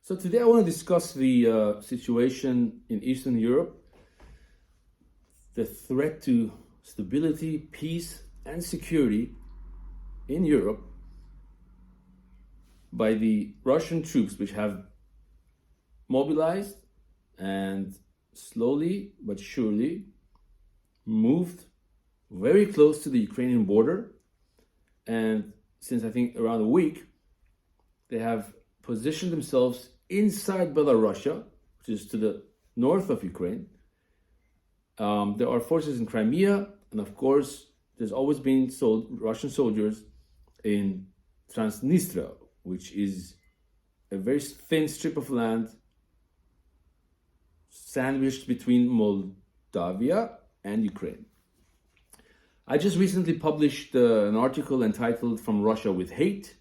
So today I want to discuss the situation in Eastern Europe, the threat to stability, peace, and security in Europe by the Russian troops, which have mobilized and slowly but surely moved very close to the Ukrainian border. And since I think around a week, they have positioned themselves inside Belarus, which is to the north of Ukraine. There are forces in Crimea, and of course, there's always been Russian soldiers in Transnistria, which is a very thin strip of land sandwiched between Moldavia and Ukraine. I just recently published an article entitled From Russia with Hate,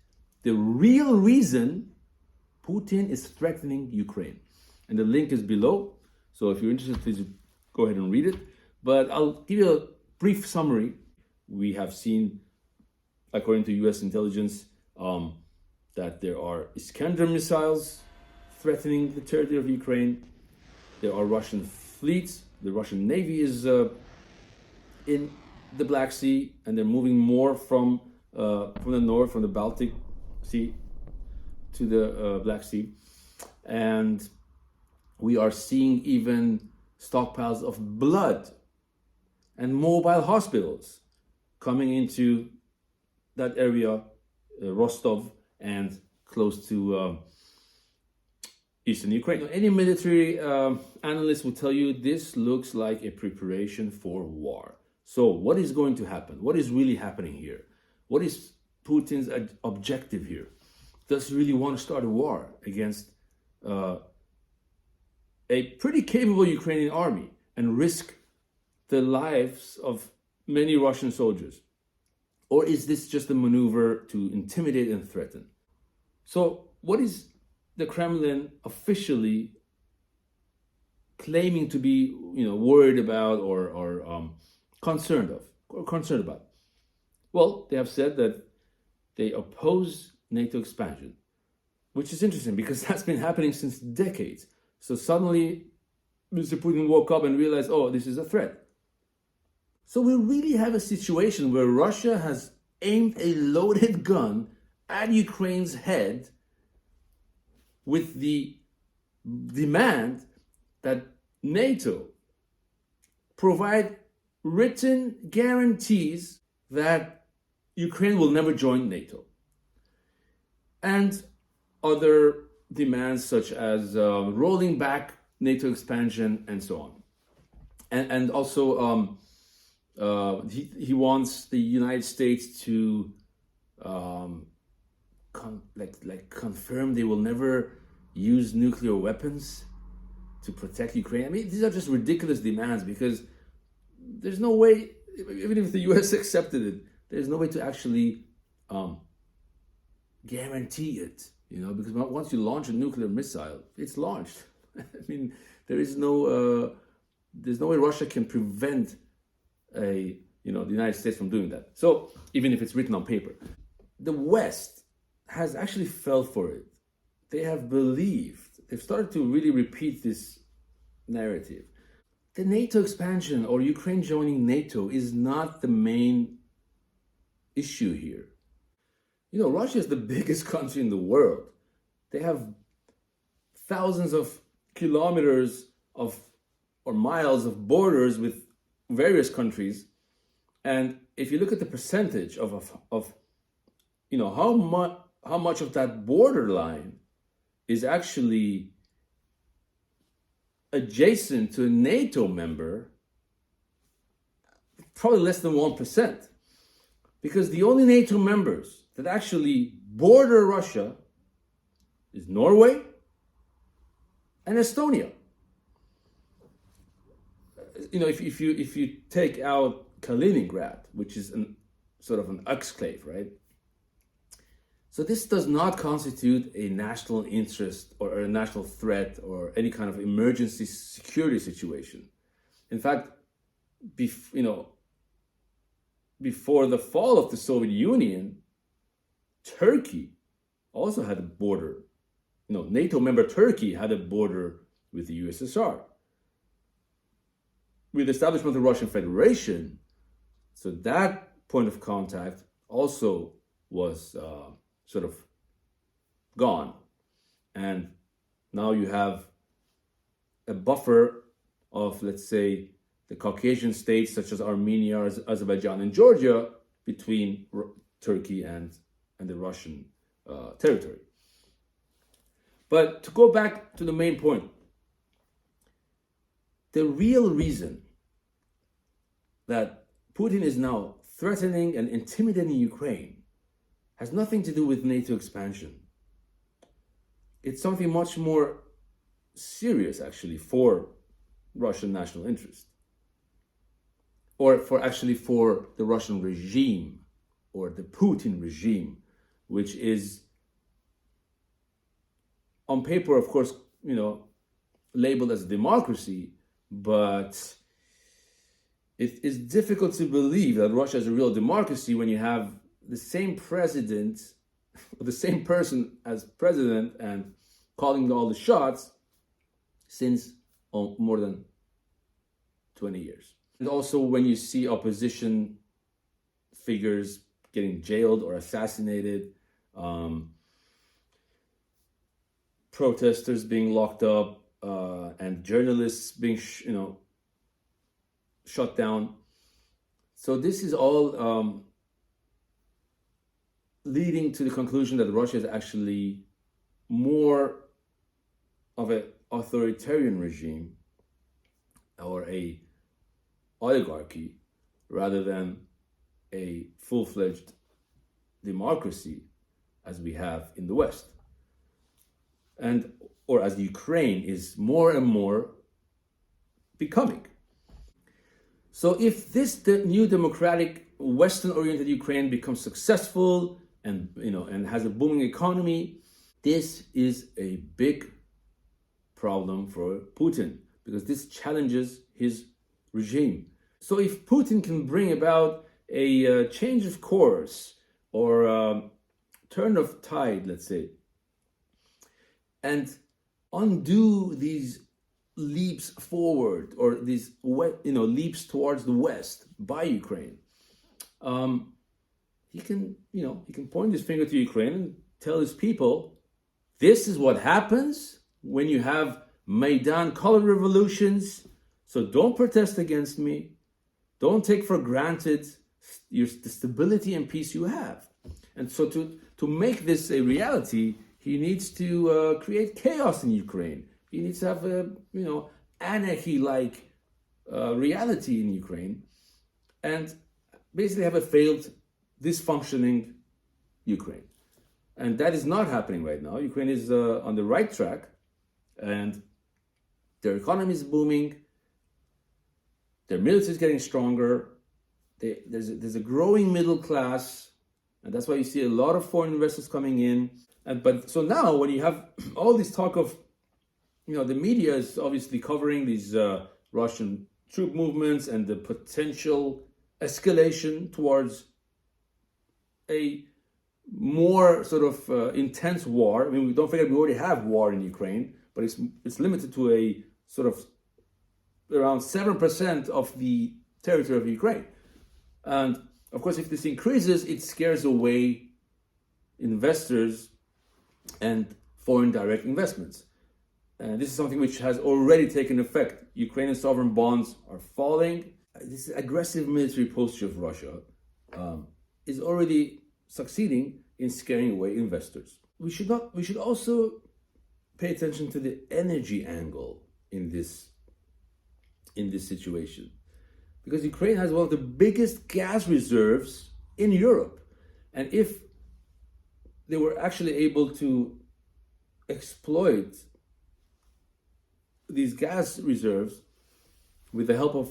the real reason Putin is threatening Ukraine. And the link is below. So if you're interested, please go ahead and read it. But I'll give you a brief summary. We have seen, according to US intelligence, that there are Iskander missiles threatening the territory of Ukraine. There are Russian fleets. The Russian Navy is in the Black Sea, and they're moving more from the north, from the Baltic Sea to the Black Sea. And we are seeing even stockpiles of blood and mobile hospitals coming into that area, Rostov, and close to eastern Ukraine. Any military analyst will tell you this looks like a preparation for war. So what is going to happen? What is really happening here? What is Putin's objective here? Does he really want to start a war against a pretty capable Ukrainian army and risk the lives of many Russian soldiers? Or is this just a maneuver to intimidate and threaten? So what is the Kremlin officially claiming to be, worried about or concerned about? Well, they have said that they oppose NATO expansion, which is interesting because that's been happening since decades. So suddenly, Mr. Putin woke up and realized, oh, this is a threat. So we really have a situation where Russia has aimed a loaded gun at Ukraine's head with the demand that NATO provide written guarantees that Ukraine will never join NATO. And other demands such as rolling back NATO expansion and so on. And also he wants the United States to confirm they will never use nuclear weapons to protect Ukraine. I mean, these are just ridiculous demands because there's no way, even if the US accepted it, there's no way to actually guarantee it, because once you launch a nuclear missile, it's launched. I mean, there's no way Russia can prevent the United States from doing that. So even if it's written on paper, the West has actually fell for it. They have they've started to really repeat this narrative. The NATO expansion or Ukraine joining NATO is not the main issue here. Russia is the biggest country in the world. They have thousands of kilometers or miles of borders with various countries. And if you look at the percentage of how much of that borderline is actually adjacent to a NATO member, probably less than 1%. Because the only NATO members that actually border Russia is Norway and Estonia. If you take out Kaliningrad, which is sort of an exclave, right? So this does not constitute a national interest or a national threat or any kind of emergency security situation. In fact, before the fall of the Soviet Union, Turkey also had a border NATO member Turkey had a border with the USSR. With the establishment of the Russian Federation, so that point of contact also was sort of gone. And now you have a buffer of, let's say, the Caucasian states such as Armenia, Azerbaijan, and Georgia between Turkey and the Russian territory. But to go back to the main point, the real reason that Putin is now threatening and intimidating Ukraine has nothing to do with NATO expansion. It's something much more serious, actually, for Russian national interest, or for the Russian regime, or the Putin regime, which is on paper, of course, labeled as a democracy, but it is difficult to believe that Russia is a real democracy when you have the same president, or the same person as president and calling all the shots since more than 20 years. And also when you see opposition figures getting jailed or assassinated, protesters being locked up, and journalists being shut down. So this is all leading to the conclusion that Russia is actually more of an authoritarian regime or a oligarchy rather than a full-fledged democracy as we have in the West, or as Ukraine is more and more becoming. So if this new democratic Western-oriented Ukraine becomes successful and has a booming economy, this is a big problem for Putin because this challenges his regime. So if Putin can bring about a change of course or turn of tide, let's say, and undo these leaps forward or these leaps towards the West by Ukraine, he can point his finger to Ukraine and tell his people, this is what happens when you have Maidan color revolutions. So don't protest against me. Don't take for granted the stability and peace you have. And so to make this a reality, he needs to create chaos in Ukraine. He needs to have a anarchy-like reality in Ukraine, and basically have a failed, dysfunctioning Ukraine. And that is not happening right now. Ukraine is on the right track, and their economy is booming. Their military is getting stronger. There's a growing middle class, and that's why you see a lot of foreign investors coming in. So now, when you have all this talk of, the media is obviously covering these Russian troop movements and the potential escalation towards a more sort of intense war. I mean, don't forget we already have war in Ukraine, but it's limited to a sort of around 7% of the territory of Ukraine. And of course, if this increases, it scares away investors and foreign direct investments. And this is something which has already taken effect. Ukrainian sovereign bonds are falling. This aggressive military posture of Russia is already succeeding in scaring away investors. We should also pay attention to the energy angle in this situation, because Ukraine has one of the biggest gas reserves in Europe, and if they were actually able to exploit these gas reserves with the help of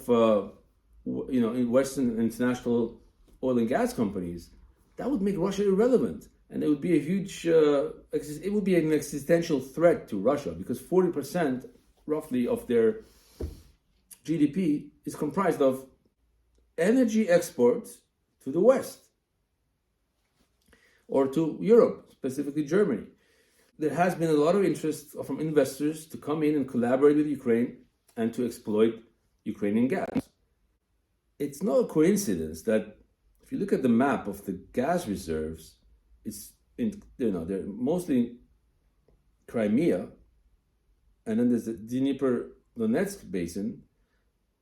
Western international oil and gas companies, that would make Russia irrelevant, and it would be a huge it would be an existential threat to Russia, because 40% roughly of their GDP is comprised of energy exports to the West or to Europe, specifically Germany. there has been a lot of interest from investors to come in and collaborate with Ukraine and to exploit Ukrainian gas. It's no coincidence that if you look at the map of the gas reserves, it's they're mostly Crimea, and then there's the Dnipro-Donetsk basin,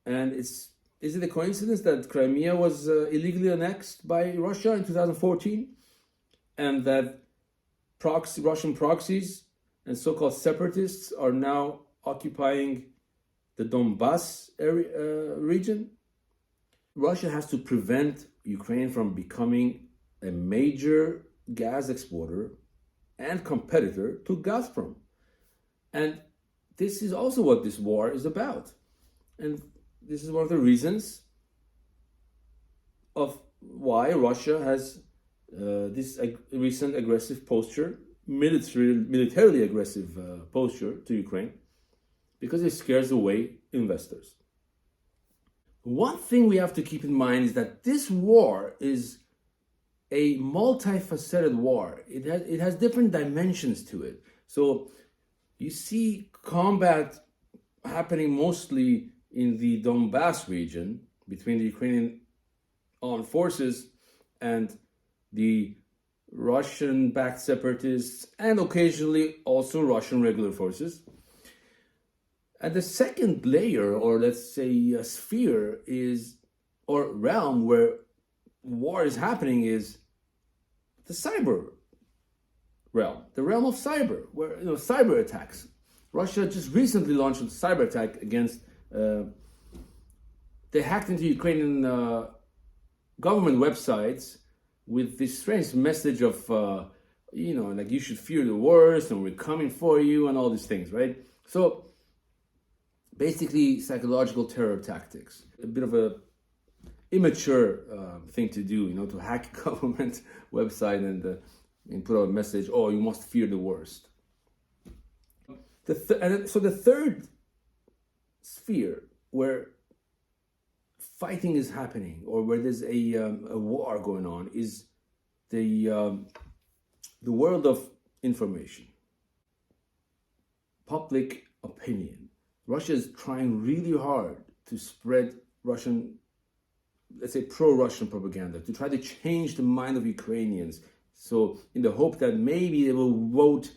and is it a coincidence that Crimea was illegally annexed by Russia in 2014, and that Russian proxies and so-called separatists are now occupying the Donbass area, region? Russia has to prevent Ukraine from becoming a major gas exporter and competitor to Gazprom. And this is also what this war is about. And this is one of the reasons of why Russia has this recent aggressive posture, militarily aggressive posture to Ukraine, because it scares away investors. One thing we have to keep in mind is that this war is a multifaceted war. It has different dimensions to it. So you see combat happening mostly in the Donbass region between the Ukrainian armed forces and the Russian-backed separatists, and occasionally also Russian regular forces. And the second layer, or let's say a sphere, or realm where war is happening, is the cyber realm, the realm of cyber, where cyber attacks. Russia just recently launched a cyber attack against. They hacked into Ukrainian government websites with this strange message of, like you should fear the worst and we're coming for you and all these things, right? So basically psychological terror tactics, a bit of a immature thing to do, to hack a government website and put out a message, oh, you must fear the worst. So the third sphere where fighting is happening, or where there's a war going on, is the world of information, public opinion. Russia is trying really hard to spread Russian, let's say pro-Russian propaganda, to try to change the mind of Ukrainians. So in the hope that maybe they will vote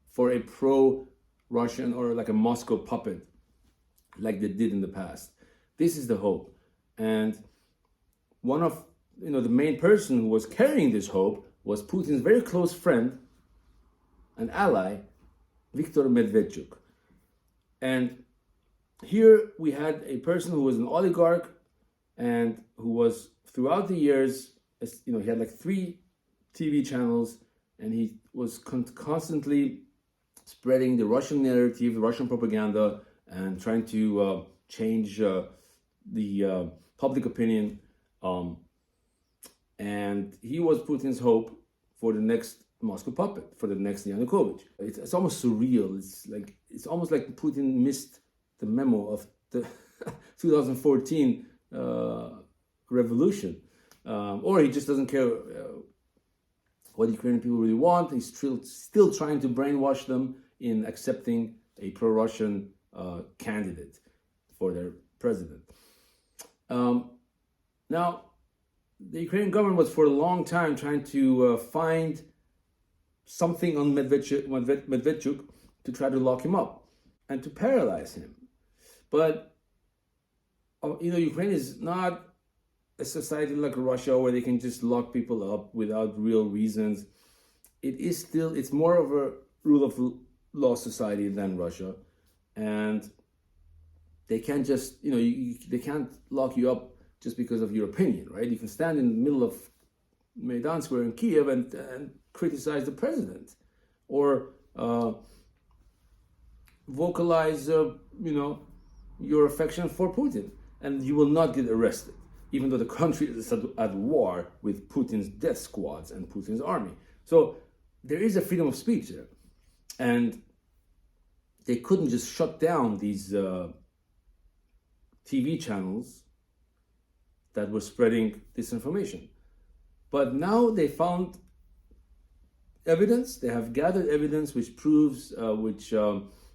for a pro-Russian or like a Moscow puppet, like they did in the past. This is the hope. And one of the main person who was carrying this hope was Putin's very close friend and ally, Viktor Medvedchuk. And here we had a person who was an oligarch and who was throughout the years, he had like 3 TV channels, and he was constantly spreading the Russian narrative, Russian propaganda, and trying to change the public opinion. And he was Putin's hope for the next Moscow puppet, for the next Yanukovych. It's almost surreal. It's almost like Putin missed the memo of the 2014 revolution, or he just doesn't care what the Ukrainian people really want. He's still trying to brainwash them in accepting a pro-Russian candidate for their president. Now, the Ukrainian government was for a long time trying to find something on Medvedchuk to try to lock him up and to paralyze him. But, Ukraine is not a society like Russia where they can just lock people up without real reasons. It's more of a rule of law society than Russia. And they can't just, they can't lock you up just because of your opinion, right? You can stand in the middle of Maidan Square in Kiev and criticize the president, or vocalize, your affection for Putin, and you will not get arrested, even though the country is at war with Putin's death squads and Putin's army. So there is a freedom of speech there, and they couldn't just shut down these TV channels that were spreading disinformation. But now they found evidence. They have gathered evidence which proves,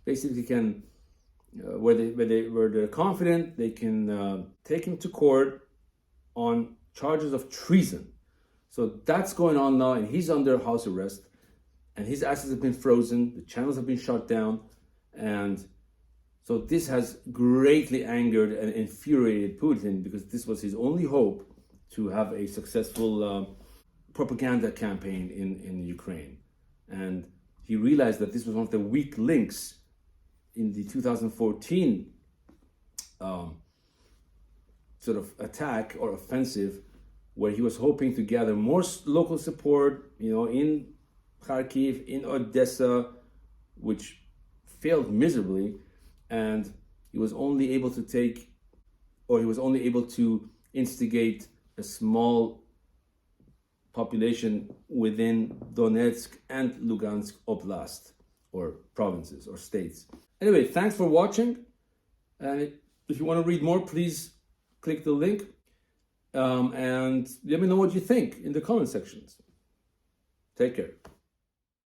basically can, where they're confident they can take him to court on charges of treason. So that's going on now, and he's under house arrest, and his assets have been frozen, the channels have been shut down, and so this has greatly angered and infuriated Putin, because this was his only hope to have a successful propaganda campaign in Ukraine. And he realized that this was one of the weak links in the 2014 sort of attack or offensive, where he was hoping to gather more local support, in Kharkiv, in Odessa, which failed miserably, and he was only able to instigate a small population within Donetsk and Lugansk Oblast, or provinces or states. Anyway, thanks for watching, and if you want to read more, please click the link, and let me know what you think in the comment sections. Take care.